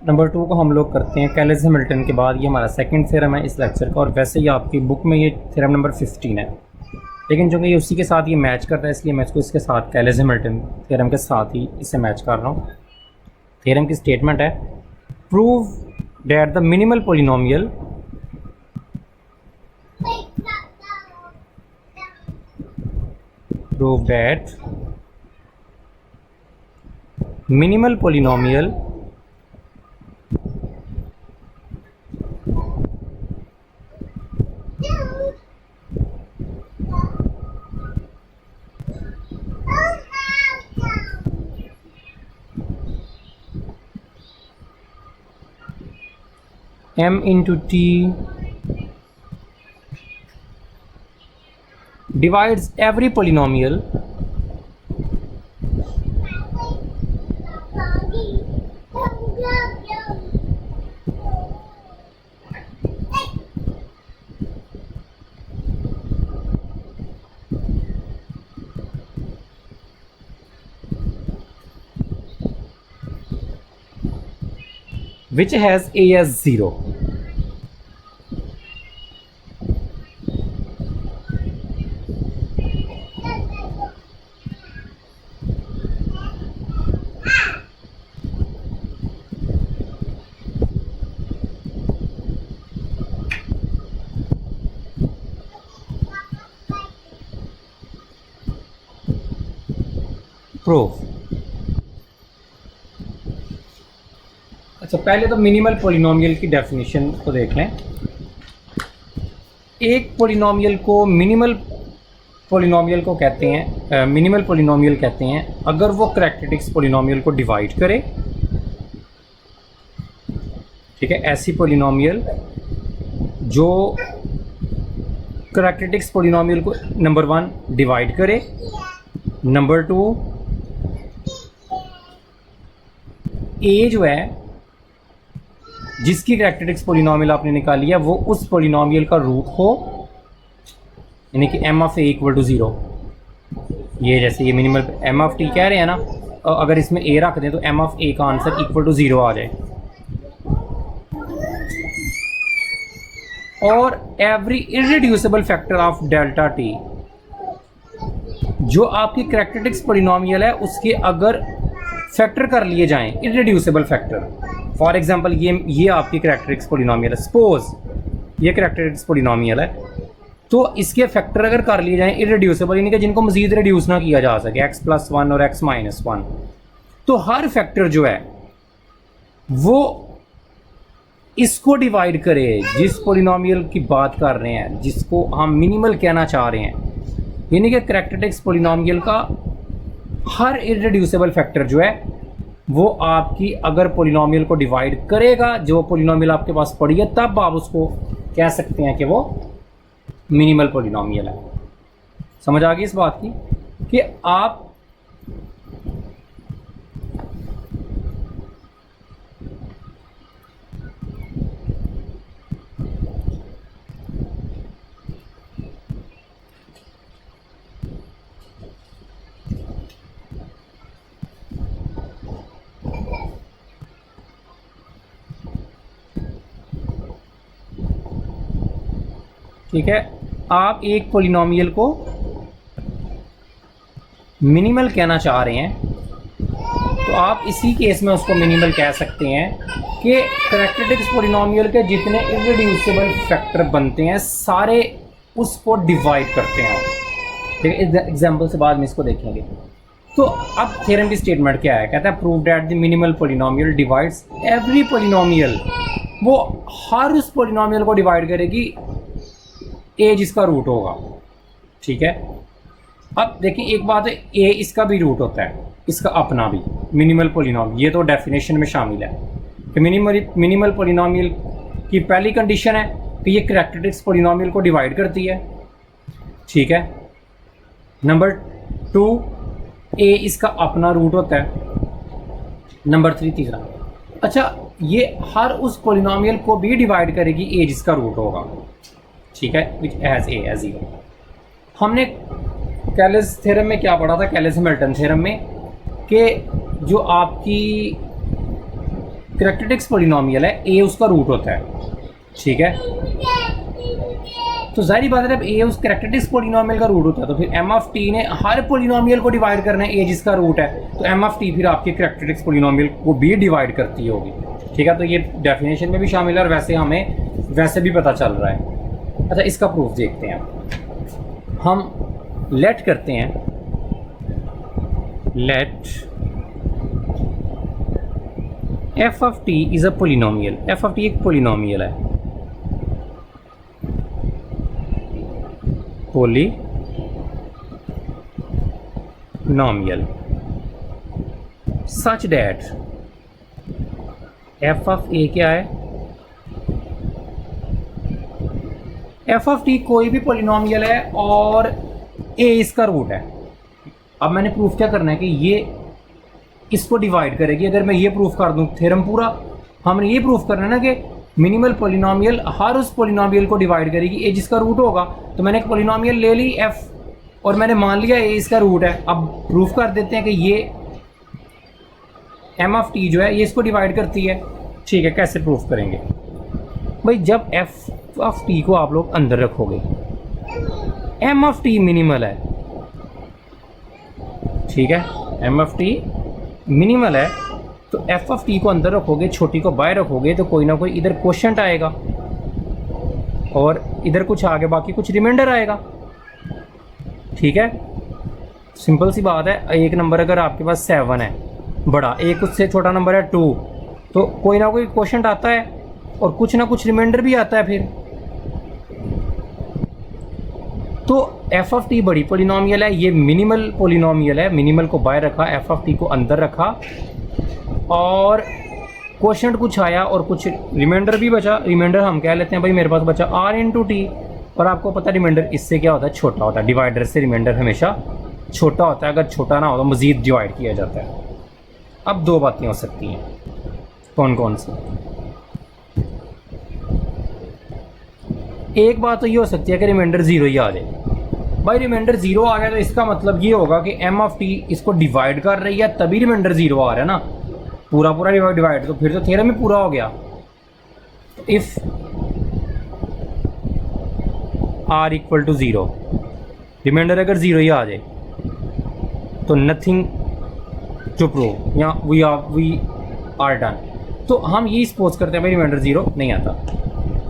Number 2 को हम लोग करते हैं कैलिस हैमिल्टन के बाद। ये हमारा सेकंड थ्योरम है इस लेक्चर का, और वैसे ही आपकी बुक में ये थ्योरम नंबर 15 है, लेकिन जो कि ये उसी के साथ ये मैच करता है, इसलिए मैं इसको इसके साथ कैलिस हैमिल्टन थ्योरम के साथ ही इसे मैच कर रहा हूँ। थ्योरम की स्टेटमेंट है, prove that the minimal polynomial prove that minimal polynomial m into t divides every polynomial which has a as 0. Proof. अच्छा, पहले तो मिनिमल पोलिनोमियल की डेफिनेशन को देख लें। एक पोलिनोमियल को मिनिमल पोलिनोमियल को कहते हैं, मिनिमल पोलिनोमियल कहते हैं अगर वो करैक्टरिस्टिक्स पोलिनोमियल को डिवाइड करे। ठीक है, ऐसी पोलिनोमियल जो करैक्टरिस्टिक्स पोलिनोमियल को नंबर 1 डिवाइड करे, नंबर 2 ए जो है जिसकी करैक्टरिस्टिक्स पोलिनोमियल आपने निकाली है वो उस पोलिनोमियल का रूट हो, यानी कि M of A equal to 0। ये जैसे ये मिनिमल एम ऑफ टी कह रहे हैं ना, अगर इसमें ए रख दें तो एम ऑफ ए का आंसर इक्वल टू 0 आ जाए। और every irreducible factor of delta T, जो आपकी करैक्टरिस्टिक्स पोलिनोमियल है उसके अगर फैक्टर कर लिए जाएं, इररिड्यूसिबल फैक्टर, फॉर एग्जांपल ये आपकी करैक्टरिस्टिक्स पोलिनोमियल है, सपोज ये करैक्टरिस्टिक्स पोलिनोमियल है, तो इसके फैक्टर अगर कर लिए जाएं इररिड्यूसिबल, यानी कि जिनको मजीद रिड्यूस ना किया जा सके, x+1 और x-1, तो हर फैक्टर जो है वो इसको डिवाइड करे, जिस पोलिनोमियल की बात कर रहे हैं, जिसको हम मिनिमल कहना चाह रहे हैं, यानी कि करैक्टरिस्टिक्स पोलिनोमियल का हर इररिड्यूसिबल फैक्टर जो है वो आपकी अगर पोलिनोमियल को डिवाइड करेगा, जो पोलिनोमियल आपके पास पड़ी है, तब आप उसको कह सकते हैं कि वो मिनिमल पोलिनोमियल है। समझ आ गई इस बात की कि आप ठीक है, आप एक पोलिनोमियल को मिनिमल कहना चाह रहे हैं तो आप इसी केस में उसको मिनिमल कह सकते हैं कि करैक्टरिस्टिक्स पोलिनोमियल के जितने इररिड्यूसिबल फैक्टर बनते हैं सारे उसको डिवाइड करते हैं। ठीक है, एग्जाम्पल से बाद में इसको देखेंगे। तो अब थ्योरम की स्टेटमेंट क्या है, कहता है prove that the minimal polynomial divides every polynomial, वो हर उस पोलिनोमियल को डिवाइड करेगी ए जिसका रूट होगा। ठीक है, अब देखिए एक बात है, ए इसका भी रूट होता है, इसका अपना भी मिनिमल पोलिनोमियल, ये तो डेफिनेशन में शामिल है कि मिनिमल पोलिनोमियल की पहली कंडीशन है कि ये करैक्टरिस्टिक्स पोलिनोमियल को डिवाइड करती है। ठीक है, नंबर 2 ए इसका अपना रूट होता है, नंबर 3 तीसरा, अच्छा ये हर उस पोलिनोमियल को भी डिवाइड करेगी ए जिसका रूट होगा। ठीक है, विच हैज़ ए एज 0। हमने कैलिस थ्योरम में क्या पढ़ा था, कैलिस हैमिल्टन थ्योरम में, कि जो आपकी करैक्टरिस्टिक्स पॉलिनोमियल है, ए उसका रूट होता है, ठीक है। तो जाहिर बात है जब ए उस करैक्टरिस्टिक्स पॉलिनोमियल का रूट होता है तो फिर एम ऑफ टी ने हर पॉलिनोमियल को डिवाइड करना है, ए जिसका रूट है, तो एम ऑफ टी फिर आपके करैक्टरिस्टिक्स पॉलिनोमियल को भी डिवाइड करती होगी, ठीक है। तो ये डेफिनेशन में भी शामिल है और वैसे हमें वैसे भी पता चल रहा है। अच्छा, इसका प्रूफ देखते हैं। हम लेट करते हैं, let F of T is a polynomial, F of T एक पॉलिनोमियल है, polynomial such that f of a क्या है, f of t कोई भी पॉलिनोमियल है और a इसका रूट है। अब मैंने प्रूफ क्या करना है कि ये इसको डिवाइड करेगी। अगर मैं ये प्रूफ कर दूं थ्योरम पूरा, हमने ये प्रूफ करना है ना कि मिनिमल पॉलिनोमियल हर उस पॉलिनोमियल को डिवाइड करेगी, ए जिसका रूट होगा। तो मैंने एक पॉलिनोमियल ले ली एफ और मैंने मान लिया ए इसका रूट है। अब प्रूफ कर देते हैं कि ये एम ऑफ टी जो है ये इसको डिवाइड करती है, ठीक है। कैसे प्रूफ करेंगे भाई, जब एफ ऑफ टी को आप लोग अंदर रखोगे, एम ऑफ टी मिनिमल है, ठीक है, एम ऑफ टी मिनिमल है, तो एफ ऑफ टी को अंदर रखोगे, छोटी को बाहर रखोगे, तो कोई ना कोई इधर क्वोशंट आएगा और इधर कुछ आगे बाकी कुछ रिमाइंडर आएगा, ठीक है। सिंपल सी बात है। एक नंबर अगर आपके पास 7 है बड़ा, एक उससे छोटा नंबर है 2, तो कोई ना कोई क्वोशंट आता है और कुछ ना कुछ रिमाइंडर भी आता है फिर। तो एफ ऑफ टी बड़ी पॉलिनोमियल है, ये मिनिमल पॉलिनोमियल है, मिनिमल को बाहर रखा, एफ ऑफ टी को अंदर रखा और क्वोशंट कुछ आया और कुछ रिमाइंडर भी बचा। रिमाइंडर हम कह लेते हैं भाई मेरे पास बचा आर इंटू टी, और आपको पता है रिमाइंडर इससे क्या होता है, छोटा होता है। डिवाइडर से रिमाइंडर हमेशा छोटा होता है, अगर छोटा ना हो तो मज़ीद डिवाइड किया जाता है। अब दो बातें हो सकती हैं, कौन कौन सी? एक बात तो ये हो सकती है कि रिमाइंडर 0 ही आ जाए। भाई रिमाइंडर 0 आ गया तो इसका मतलब ये होगा कि एम ऑफ टी इसको डिवाइड कर रही है, तभी रिमाइंडर 0 आ रहा है ना, पूरा पूरा डिवाइड, तो फिर तो थ्योरम ही पूरा हो गया। If R equal to 0, remainder अगर 0 ही आ जाए तो नथिंग टू प्रूव, या वी आर डन। तो हम ये सपोज करते हैं भाई रिमाइंडर 0 नहीं आता,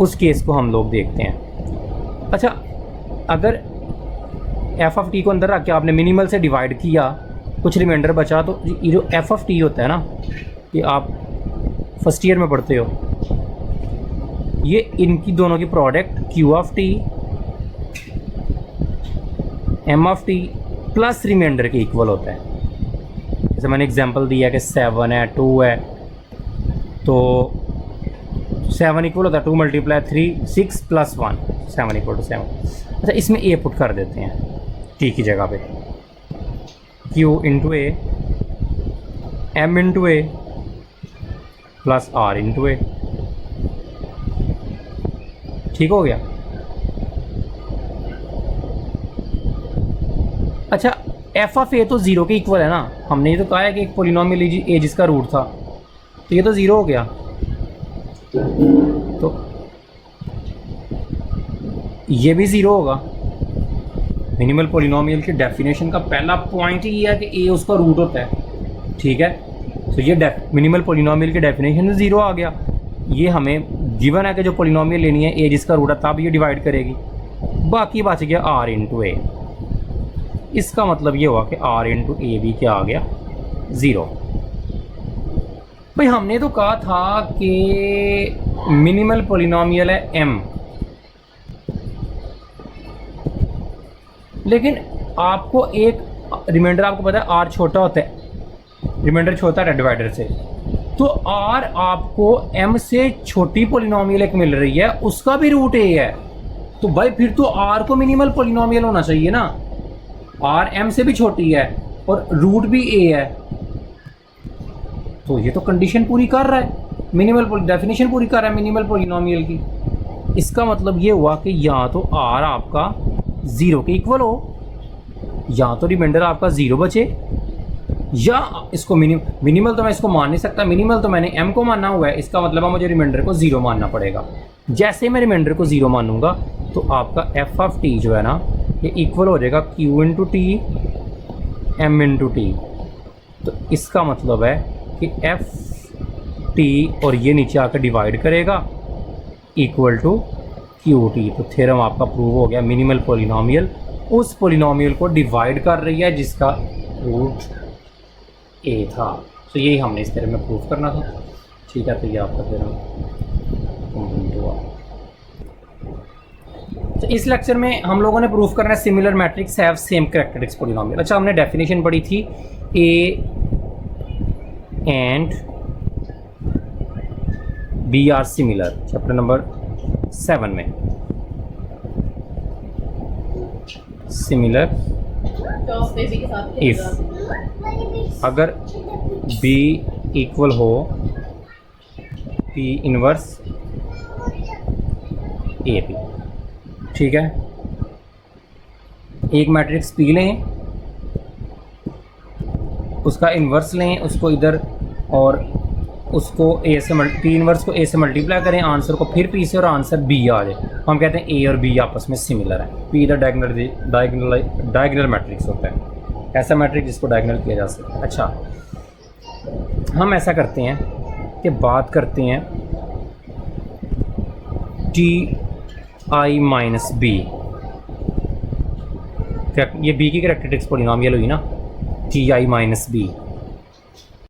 उस केस को हम लोग देखते हैं। अच्छा, अगर एफ ऑफ टी को अंदर रख के आपने मिनिमल से डिवाइड किया, कुछ रिमाइंडर बचा, तो ये जो एफ ऑफ टी होता है ना, ये आप फर्स्ट ईयर में पढ़ते हो, ये इनकी दोनों की product Q of T M of T plus remainder के इक्वल होता है। जैसे मैंने एग्जांपल दिया कि 7 है, 2 है, तो 7 इक्वल होता है 2 मल्टीप्लाई 3, 6 प्लस 1, 7 इक्वल टू 7। अच्छा, इसमें ए पुट कर देते हैं टी की जगह पे, q into a m into a plus r into a, ठीक हो गया। अच्छा, एफ ऑफ ए तो 0 के इक्वल है ना, हमने ये तो कहा है कि एक पॉलिनोमियल लीजिए ए जिसका रूट था, तो ये तो 0 हो गया। तो ये भी 0 होगा। मिनिमल पॉलिनोमियल की डेफिनेशन का पहला पॉइंट ही है कि ए उसका रूट होता है, ठीक है। तो ये मिनिमल पॉलिनोमियल की डेफिनेशन में 0 आ गया। ये हमें गिवन है कि जो पॉलिनोमियल लेनी है ए जिसका रूट है तब ये डिवाइड करेगी, बाकी बच गया आर इंटू ए। इसका मतलब ये हुआ कि आर इंटू ए भी क्या आ गया, 0। भाई हमने तो कहा था कि मिनिमल पॉलिनोमियल है m, लेकिन आपको एक रिमाइंडर, आपको पता है आर छोटा होता है, रिमाइंडर छोटा है डिवाइडर से, तो आर आपको m से छोटी पॉलिनोमियल एक मिल रही है, उसका भी रूट a है, तो भाई फिर तो आर को मिनिमल पॉलिनोमियल होना चाहिए ना। आर m से भी छोटी है और रूट भी a है, तो ये तो कंडीशन पूरी कर रहा है, मिनिमल डेफिनेशन पूरी कर रहा है मिनिमल पॉलिनोमियल की। इसका मतलब ये हुआ कि या तो आर आपका 0 के इक्वल हो, या तो रिमाइंडर आपका 0 बचे, या इसको मिनिमल तो मैं इसको मान नहीं सकता, मिनिमल तो मैंने m को मानना हुआ है, इसका मतलब है मुझे रिमाइंडर को 0 मानना पड़ेगा। जैसे मैं रिमाइंडर को 0 मानूंगा तो आपका f ऑफ t जो है ना ये इक्वल हो जाएगा q into T m into T. तो इसका मतलब है कि f t और ये नीचे आकर डिवाइड करेगा इक्वल टू क्यू टी। तो थ्योरम आपका प्रूव हो गया। मिनिमल पॉलिनोमियल उस पॉलिनोमियल को डिवाइड कर रही है जिसका रूट a था। तो यही हमने इस तरह में प्रूव करना था। ठीक है, तो ये आपका थ्योरम कंप्लीट हुआ। तो इस लेक्चर में हम लोगों ने प्रूफ करना है similar matrix have same characteristics polynomial. अच्छा, हमने डेफिनेशन पढ़ी थी a and b are similar, chapter number 7 में। सिमिलर इफ अगर b इक्वल हो p इनवर्स ए पी। ठीक है, एक मैट्रिक्स p लें, उसका इन्वर्स लें, उसको इधर और उसको a से p इन्वर्स को a से मल्टीप्लाई करें, आंसर को फिर p से और आंसर b आ जाए। हम कहते हैं a और b आपस में सिमिलर है। p इधर डायगोनल मैट्रिक्स होता है, ऐसा मैट्रिक्स जिसको डायगोनल किया जा सकता है। अच्छा, हम ऐसा करते हैं कि बात करते हैं टी आई माइनस बी। ये b की कैरेक्टरिस्टिक्स पॉलिनोमियल हुई ना, टी आई माइनस बी।